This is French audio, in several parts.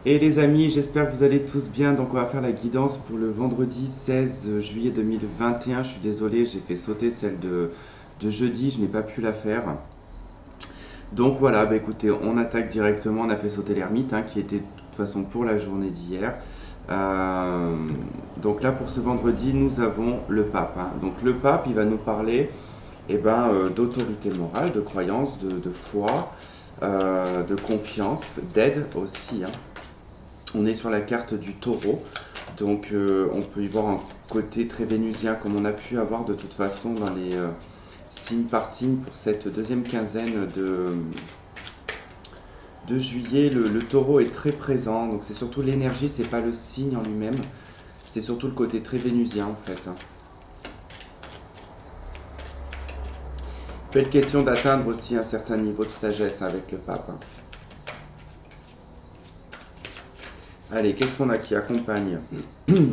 Et les amis, j'espère que vous allez tous bien. Donc on va faire la guidance pour le vendredi 16 juillet 2021. Je suis désolé, j'ai fait sauter celle de jeudi, je n'ai pas pu la faire. Donc voilà, bah écoutez, on attaque directement. On a fait sauter l'ermite, qui était de toute façon pour la journée d'hier. Euh, donc là, pour ce vendredi, nous avons le pape, hein. Donc le pape, il va nous parler d'autorité morale, de croyance, de foi, de confiance, d'aide aussi, hein. On est sur la carte du taureau, donc on peut y voir un côté très vénusien comme on a pu avoir de toute façon dans les signe par signe pour cette deuxième quinzaine de juillet. Le taureau est très présent, donc c'est surtout l'énergie, c'est pas le signe en lui-même, c'est surtout le côté très vénusien en fait, hein. Il peut être question d'atteindre aussi un certain niveau de sagesse avec le pape, hein. Allez, qu'est-ce qu'on a qui accompagne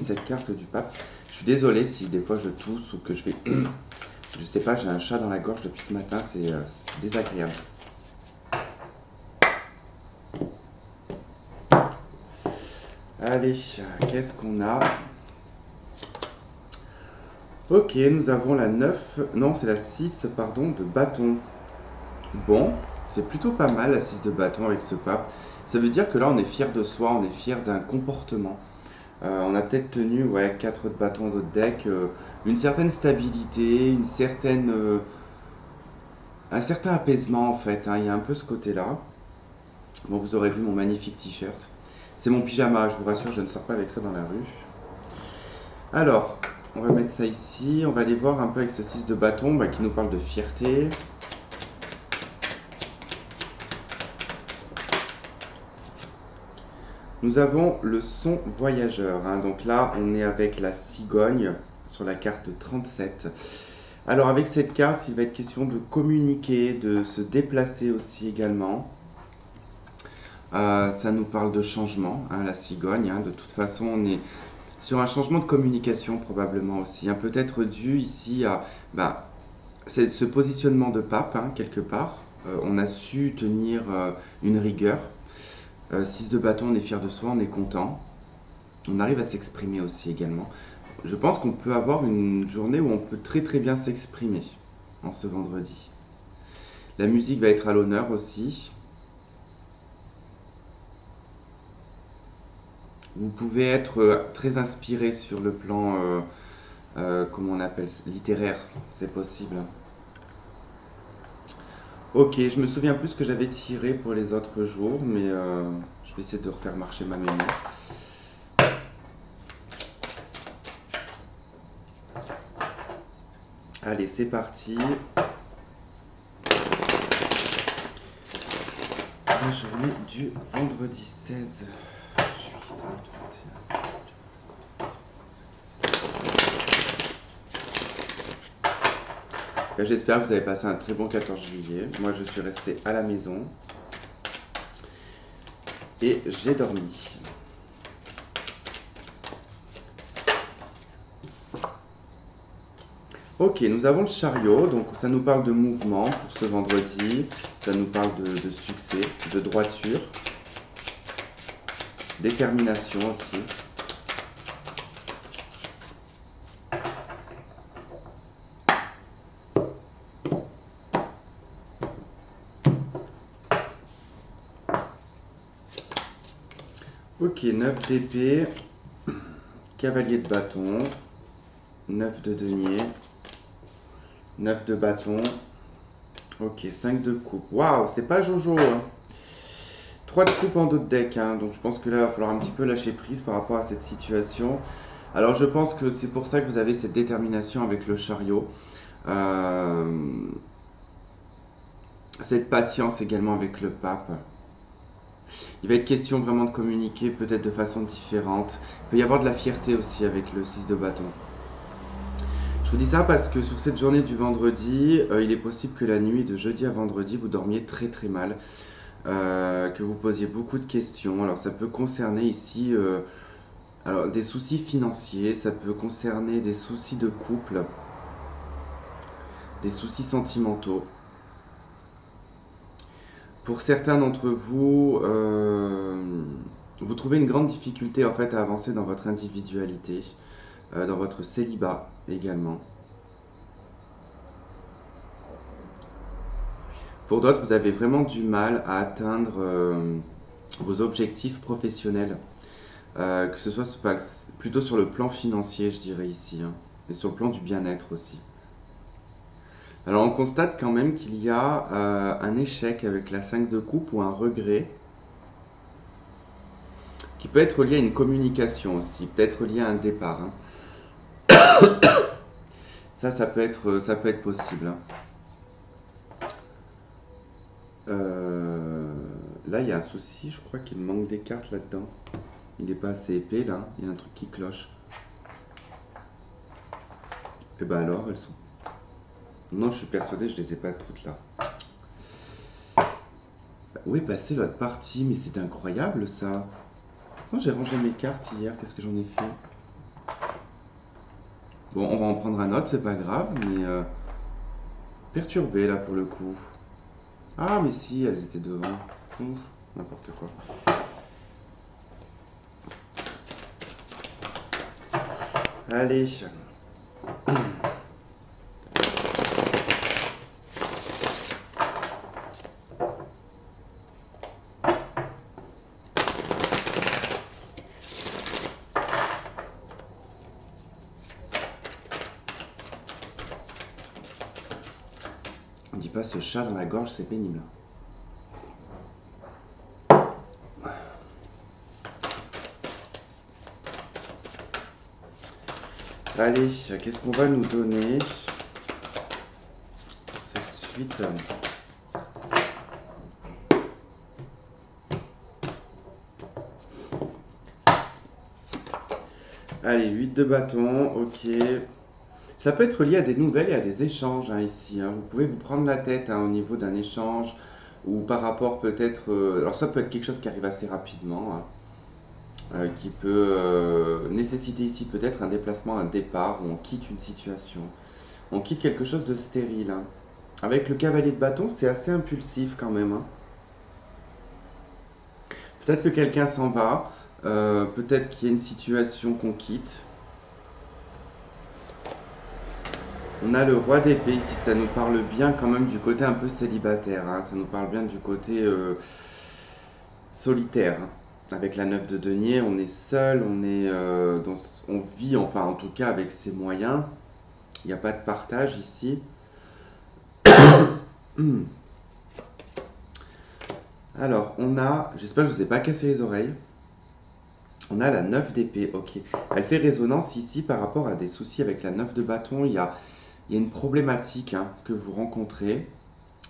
cette carte du pape? Je suis désolé si des fois je tousse ou que je fais... Je sais pas, j'ai un chat dans la gorge depuis ce matin, c'est désagréable. Allez, qu'est-ce qu'on a? Ok, nous avons la 9, non c'est la 6, pardon, de bâton. Bon, c'est plutôt pas mal la 6 de bâton avec ce pape. Ça veut dire que là on est fier de soi, on est fier d'un comportement. On a peut-être tenu, ouais, 4 de bâton dans notre deck, une certaine stabilité, un certain apaisement en fait, hein. Il y a un peu ce côté-là. Bon, vous aurez vu mon magnifique t-shirt. C'est mon pyjama, je vous rassure, je ne sors pas avec ça dans la rue. Alors, on va mettre ça ici. On va aller voir un peu avec ce 6 de bâton qui nous parle de fierté. Nous avons le son voyageur, hein. Donc là, on est avec la cigogne sur la carte 37. Alors avec cette carte, il va être question de communiquer, de se déplacer aussi également. Ça nous parle de changement, hein, la cigogne, hein. De toute façon, on est sur un changement de communication probablement aussi, hein. Peut-être dû ici à ce positionnement de pape, hein, quelque part. On a su tenir une rigueur. 6 de bâton, on est fier de soi, on est content. On arrive à s'exprimer aussi également. Je pense qu'on peut avoir une journée où on peut très très bien s'exprimer en ce vendredi. La musique va être à l'honneur aussi. Vous pouvez être très inspiré sur le plan, comment on appelle, littéraire, c'est possible. Ok, je me souviens plus ce que j'avais tiré pour les autres jours, mais je vais essayer de refaire marcher ma mémoire. Allez, c'est parti. La journée du vendredi 16 juillet 2021. J'espère que vous avez passé un très bon 14 juillet. Moi, je suis resté à la maison et j'ai dormi. Ok, nous avons le chariot, donc ça nous parle de mouvement pour ce vendredi, ça nous parle de succès, de droiture, détermination aussi. Ok, 9 d'épée, cavalier de bâton, 9 de denier, 9 de bâton, ok, 5 de coupe. Waouh, c'est pas Jojo, hein. 3 de coupe en dos de deck, hein. Donc je pense que là, il va falloir un petit peu lâcher prise par rapport à cette situation. Alors je pense que c'est pour ça que vous avez cette détermination avec le chariot. Cette patience également avec le pape. Il va être question vraiment de communiquer peut-être de façon différente. Il peut y avoir de la fierté aussi avec le 6 de bâton. Je vous dis ça parce que sur cette journée du vendredi, il est possible que la nuit de jeudi à vendredi, vous dormiez très très mal, que vous posiez beaucoup de questions. Alors ça peut concerner ici des soucis financiers, ça peut concerner des soucis de couple, des soucis sentimentaux. Pour certains d'entre vous, vous trouvez une grande difficulté en fait à avancer dans votre individualité, dans votre célibat également. Pour d'autres, vous avez vraiment du mal à atteindre vos objectifs professionnels, que ce soit enfin, plutôt sur le plan financier, je dirais ici, hein, et sur le plan du bien-être aussi. Alors on constate quand même qu'il y a un échec avec la 5 de coupe ou un regret qui peut être lié à une communication aussi, peut-être lié à un départ, hein. Ça peut être possible, hein. Là, il y a un souci, je crois qu'il manque des cartes là-dedans. Il n'est pas assez épais là, il y a un truc qui cloche. Et ben alors, elles sont. Non, je suis persuadé, je les ai pas toutes là. Où est passée l'autre partie? Mais c'est incroyable ça. Non, j'ai rangé mes cartes hier, qu'est-ce que j'en ai fait? Bon, on va en prendre un autre, c'est pas grave, mais perturbé là pour le coup. Ah, mais si, elles étaient devant. Ouf, n'importe quoi. Allez. On dit pas ce chat dans la gorge, c'est pénible. Allez, qu'est-ce qu'on va nous donner pour cette suite? Allez, 8 de bâton, ok. Ça peut être lié à des nouvelles et à des échanges hein, ici, hein. Vous pouvez vous prendre la tête hein, au niveau d'un échange ou par rapport peut-être... alors ça peut être quelque chose qui arrive assez rapidement, hein, qui peut nécessiter ici peut-être un déplacement, un départ, où on quitte une situation. On quitte quelque chose de stérile, hein. Avec le cavalier de bâton, c'est assez impulsif quand même, hein. Peut-être que quelqu'un s'en va, peut-être qu'il y a une situation qu'on quitte. On a le roi d'épée ici, ça nous parle bien quand même du côté un peu célibataire, hein. Ça nous parle bien du côté solitaire, hein. Avec la 9 de denier, on est seul, on vit, enfin en tout cas avec ses moyens. Il n'y a pas de partage ici. Alors, on a, j'espère que je ne vous ai pas cassé les oreilles. On a la 9 d'épée, ok. Elle fait résonance ici par rapport à des soucis avec la 9 de bâton. Il y a une problématique hein, que vous rencontrez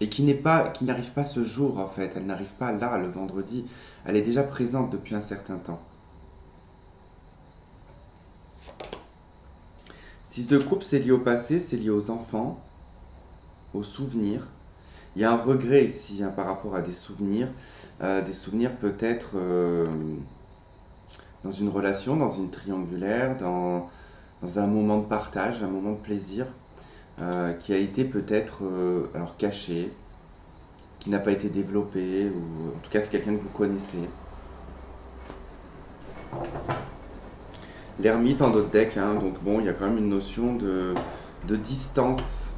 et qui n'arrive pas ce jour en fait. Elle n'arrive pas là, le vendredi. Elle est déjà présente depuis un certain temps. 6 de coupe, c'est lié au passé, c'est lié aux enfants, aux souvenirs. Il y a un regret ici hein, par rapport à des souvenirs peut-être dans une relation, dans une triangulaire, dans un moment de partage, un moment de plaisir, qui a été peut-être alors caché, qui n'a pas été développé, ou en tout cas c'est quelqu'un que vous connaissez. L'ermite en d'autres decks, hein, donc bon, il y a quand même une notion de distance.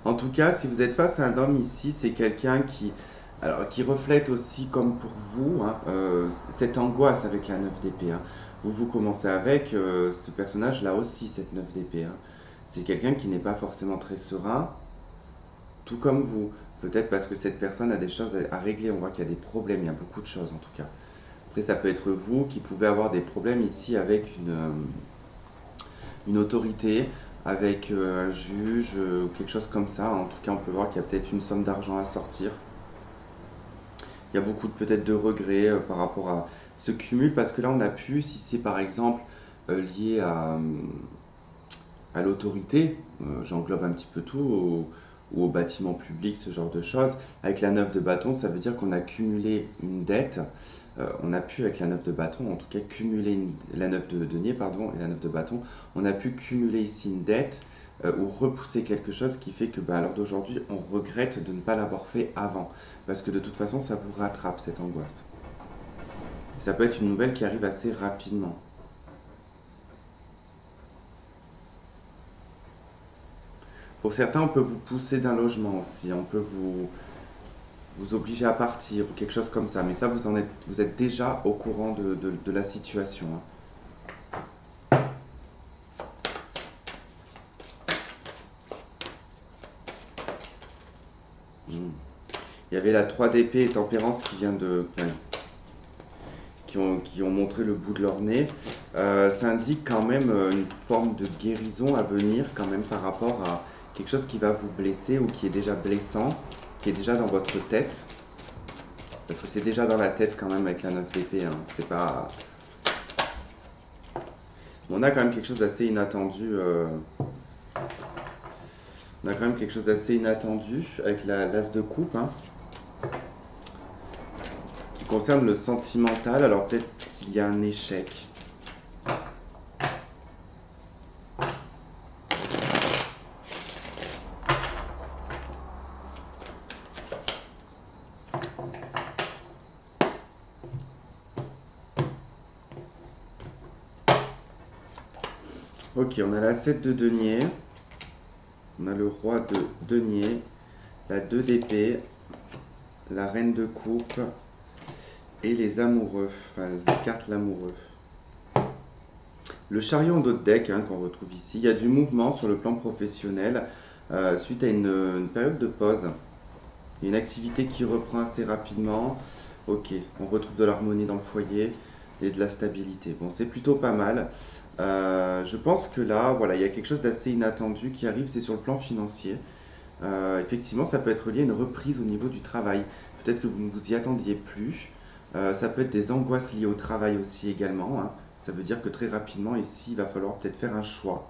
En tout cas, si vous êtes face à un homme ici, c'est quelqu'un qui reflète aussi, comme pour vous, hein, cette angoisse avec la 9 d'épée, hein. Vous commencez avec ce personnage-là aussi, cette 9 d'épée, hein. C'est quelqu'un qui n'est pas forcément très serein, tout comme vous. Peut-être parce que cette personne a des choses à régler. On voit qu'il y a des problèmes, il y a beaucoup de choses en tout cas. Après, ça peut être vous qui pouvez avoir des problèmes ici avec une autorité, avec un juge, ou quelque chose comme ça. En tout cas, on peut voir qu'il y a peut-être une somme d'argent à sortir. Il y a beaucoup peut-être de regrets par rapport à ce cumul, parce que là, on a pu, si c'est par exemple lié à l'autorité, j'englobe un petit peu tout, ou au bâtiment public, ce genre de choses. Avec la 9 de bâton, ça veut dire qu'on a cumulé une dette. On a pu, avec la 9 de bâton, en tout cas, cumuler la 9 de denier, pardon, et la 9 de bâton, on a pu cumuler ici une dette ou repousser quelque chose qui fait que bah, à l'heure d'aujourd'hui, on regrette de ne pas l'avoir fait avant. Parce que de toute façon, ça vous rattrape cette angoisse. Ça peut être une nouvelle qui arrive assez rapidement. Pour certains, on peut vous pousser d'un logement aussi, on peut vous obliger à partir ou quelque chose comme ça. Mais ça, vous êtes déjà au courant de la situation, hein. Hmm. Il y avait la 3 d'épée et tempérance qui vient de, enfin, qui ont montré le bout de leur nez. Ça indique quand même une forme de guérison à venir quand même par rapport à quelque chose qui va vous blesser ou qui est déjà blessant, qui est déjà dans votre tête. Parce que c'est déjà dans la tête quand même avec la 9 d'épée, hein. C'est pas... On a quand même quelque chose d'assez inattendu. On a quand même quelque chose d'assez inattendu avec l'as de coupe, hein, qui concerne le sentimental. Alors peut-être qu'il y a un échec. Ok, on a la 7 de denier, on a le roi de denier, la 2 d'épée, la reine de coupe et les amoureux, enfin la carte l'amoureux. Le chariot en dos de deck, hein, qu'on retrouve ici, il y a du mouvement sur le plan professionnel suite à une période de pause. Il y a une activité qui reprend assez rapidement. Ok, on retrouve de l'harmonie dans le foyer et de la stabilité. Bon, c'est plutôt pas mal. Je pense que là, voilà, il y a quelque chose d'assez inattendu qui arrive, c'est sur le plan financier. Effectivement, ça peut être lié à une reprise au niveau du travail. Peut-être que vous ne vous y attendiez plus. Ça peut être des angoisses liées au travail aussi également, hein. Ça veut dire que très rapidement, ici, il va falloir peut-être faire un choix.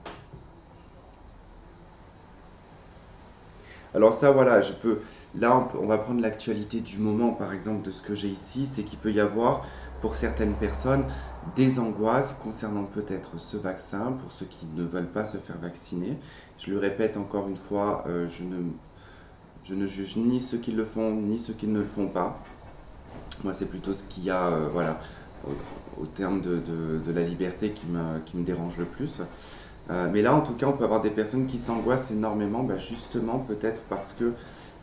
Alors ça, voilà, je peux. Là, on va prendre l'actualité du moment, par exemple, de ce que j'ai ici, c'est qu'il peut y avoir, pour certaines personnes, des angoisses concernant peut-être ce vaccin, pour ceux qui ne veulent pas se faire vacciner. Je le répète encore une fois, je ne juge ni ceux qui le font, ni ceux qui ne le font pas. Moi, c'est plutôt ce qu'il y a, voilà, au terme de la liberté qui me dérange le plus. Mais là, en tout cas, on peut avoir des personnes qui s'angoissent énormément, bah, justement peut-être parce que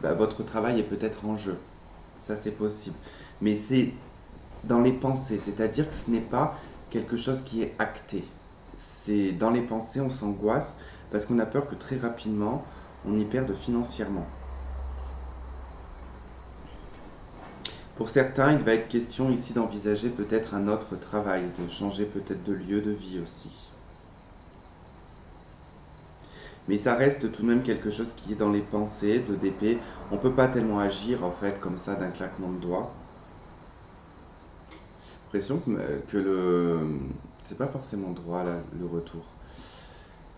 bah, votre travail est peut-être en jeu. Ça, c'est possible. Mais c'est dans les pensées, c'est-à-dire que ce n'est pas quelque chose qui est acté. C'est dans les pensées, on s'angoisse parce qu'on a peur que très rapidement, on y perde financièrement. Pour certains, il va être question ici d'envisager peut-être un autre travail, de changer peut-être de lieu de vie aussi. Mais ça reste tout de même quelque chose qui est dans les pensées de DP. On ne peut pas tellement agir en fait comme ça d'un claquement de doigts. J'ai l'impression que le... C'est pas forcément droit là, le retour.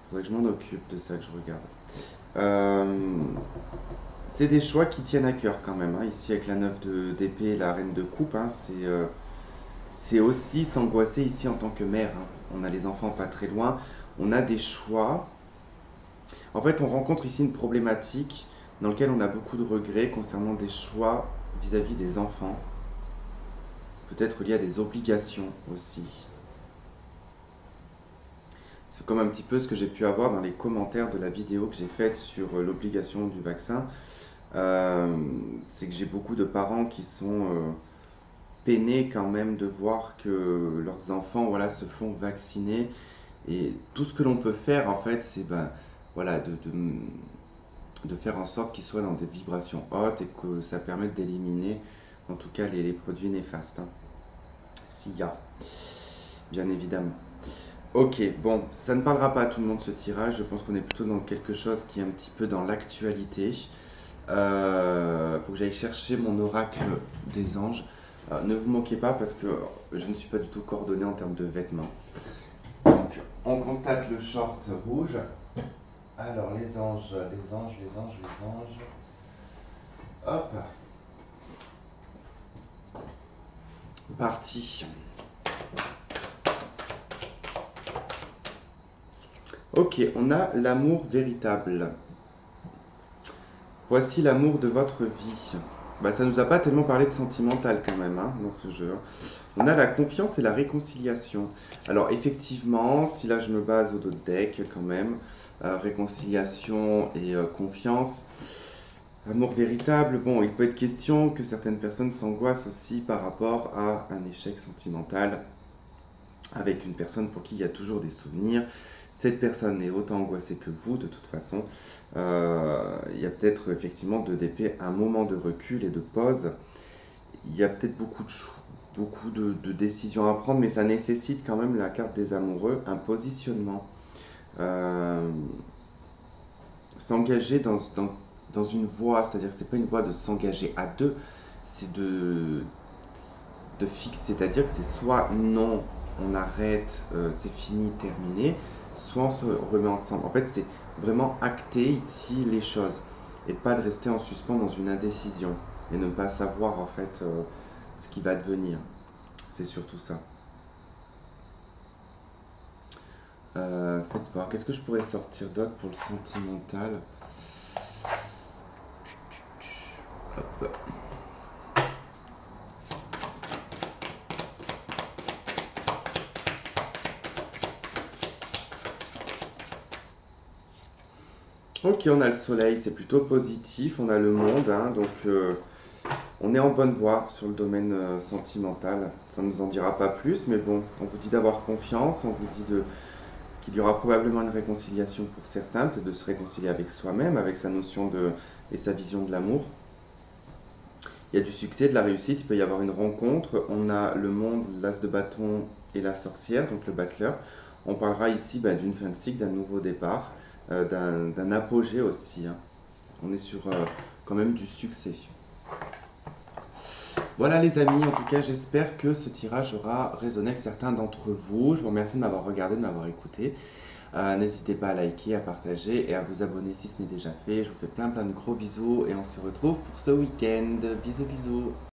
Faudrait que je m'en occupe de ça, que je regarde. Euh, c'est des choix qui tiennent à cœur quand même, hein. Ici avec la 9 d'épée et la reine de coupe, hein, c'est aussi s'angoisser ici en tant que mère, hein. On a les enfants pas très loin. On a des choix. En fait, on rencontre ici une problématique dans laquelle on a beaucoup de regrets concernant des choix vis-à-vis des enfants, peut-être liés à des obligations aussi. C'est comme un petit peu ce que j'ai pu avoir dans les commentaires de la vidéo que j'ai faite sur l'obligation du vaccin. C'est que j'ai beaucoup de parents qui sont peinés quand même de voir que leurs enfants, voilà, se font vacciner. Et tout ce que l'on peut faire, en fait, c'est ben, voilà, de faire en sorte qu'ils soient dans des vibrations hautes et que ça permette d'éliminer en tout cas les produits néfastes, hein. S'il y a, bien évidemment. Ok, bon, ça ne parlera pas à tout le monde ce tirage, je pense qu'on est plutôt dans quelque chose qui est un petit peu dans l'actualité. Faut que j'aille chercher mon oracle des anges. Ne vous moquez pas parce que je ne suis pas du tout coordonné en termes de vêtements. Donc, on constate le short rouge. Alors, les anges, les anges, les anges, les anges. Hop. Parti. Ok, on a l'amour véritable. Voici l'amour de votre vie. Bah, ça nous a pas tellement parlé de sentimental quand même hein, dans ce jeu. On a la confiance et la réconciliation. Alors effectivement, si là je me base au dos de deck quand même, réconciliation et confiance, amour véritable, bon, il peut être question que certaines personnes s'angoissent aussi par rapport à un échec sentimental avec une personne pour qui il y a toujours des souvenirs. Cette personne est autant angoissée que vous de toute façon. Il y a peut-être effectivement un moment de recul et de pause. Il y a peut-être beaucoup de décisions à prendre, mais ça nécessite quand même la carte des amoureux, un positionnement. Euh, S'engager dans une voie, c'est-à-dire que c'est pas une voie de s'engager à deux, c'est de fixer, c'est-à-dire que c'est soit non, on arrête, c'est fini, terminé, soit on se remet ensemble. En fait, c'est vraiment acter ici les choses et pas de rester en suspens dans une indécision et ne pas savoir en fait ce qui va devenir. C'est surtout ça. Faites voir, qu'est-ce que je pourrais sortir d'autre pour le sentimental. Hop. Ok, on a le soleil, c'est plutôt positif, on a le monde, hein, donc on est en bonne voie sur le domaine sentimental. Ça ne nous en dira pas plus, mais bon, on vous dit d'avoir confiance, on vous dit qu'il y aura probablement une réconciliation pour certains, peut-être de se réconcilier avec soi-même, avec sa notion et sa vision de l'amour. Il y a du succès, de la réussite, il peut y avoir une rencontre. On a le monde, l'as de bâton et la sorcière, donc le battleur. On parlera ici d'une fin de cycle, d'un nouveau départ, d'un apogée aussi, hein. On est sur quand même du succès. Voilà les amis, en tout cas j'espère que ce tirage aura résonné avec certains d'entre vous. Je vous remercie de m'avoir regardé, de m'avoir écouté. N'hésitez pas à liker, à partager et à vous abonner si ce n'est déjà fait. Je vous fais plein de gros bisous et on se retrouve pour ce week-end. Bisous bisous.